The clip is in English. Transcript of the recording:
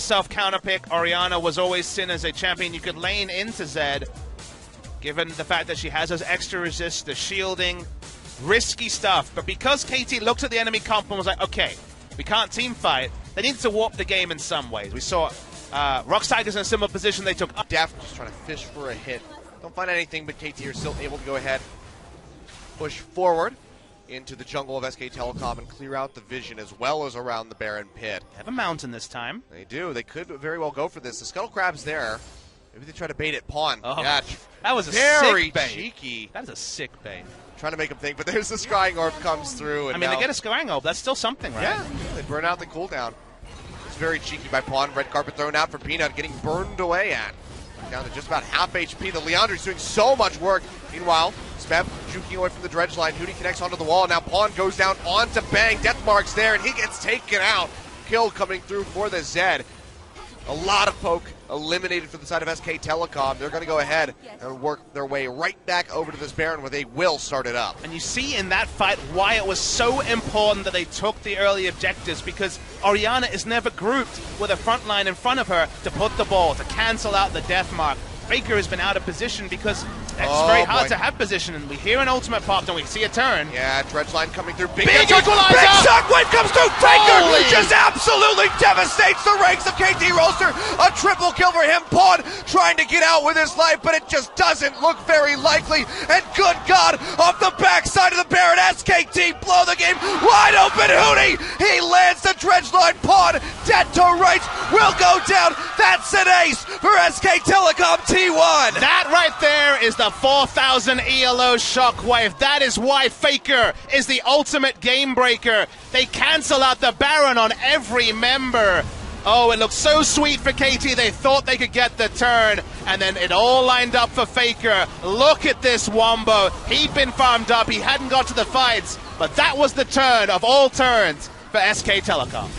self-counter pick. Oriana was always seen as a champion you could lane into Zed, given the fact that she has those extra resist, the shielding, risky stuff. But because KT looked at the enemy comp and was like, okay, we can't team fight, they needed to warp the game in some ways. We saw Rox Tigers in a similar position. They took up. Def just trying to fish for a hit. Don't find anything, but KT are still able to go ahead, push forward into the jungle of SK Telecom and clear out the vision as well as around the Baron pit. They have a mountain this time. They do. They could very well go for this. The Scuttle Crab's there. Maybe they try to bait it pawn. Oh, yeah, that was a very sick bait. cheeky. That is a sick bait. Trying to make him think, but there's the Scrying Orb comes through. And I mean, now, they get a Scrying Orb. That's still something, right? Yeah, they burn out the cooldown. It's very cheeky by Pawn. Red carpet thrown out for Peanut, getting burned away at. Down to just about half HP. The Leandre's doing so much work. Meanwhile, Smeb juking away from the dredge line. Hootie connects onto the wall. Now Pawn goes down onto Bang. Death Mark's there, and he gets taken out. Kill coming through for the Zed. A lot of poke eliminated for the side of SK Telecom. They're going to go ahead and work their way right back over to this Baron where they will start it up. And you see in that fight why it was so important that they took the early objectives, because Oriana is never grouped with a front line in front of her to put the ball, to cancel out the death mark. Faker has been out of position because it's very hard to have position, and we hear an ultimate pop and we see a turn. Yeah, dredge line coming through. Big equalizer! Big shockwave comes through. Faker Holy! just absolutely devastates the ranks of KT Roaster. A triple kill for him. Pawn trying to get out with his life, but it just doesn't look very likely. And good God, off the backside of the Baron, SKT blow the game wide open. Hootie, he lands the dredge line. Pawn dead to rights will go down. That's an ace for SK Telecom T1. That right there is the 4,000 ELO shockwave. That is why Faker is the ultimate game breaker. They cancel out the Baron on every member. Oh, it looked so sweet for KT. They thought they could get the turn, and then it all lined up for Faker. Look at this Wombo. He'd been farmed up. He hadn't got to the fights, but that was the turn of all turns for SK Telecom.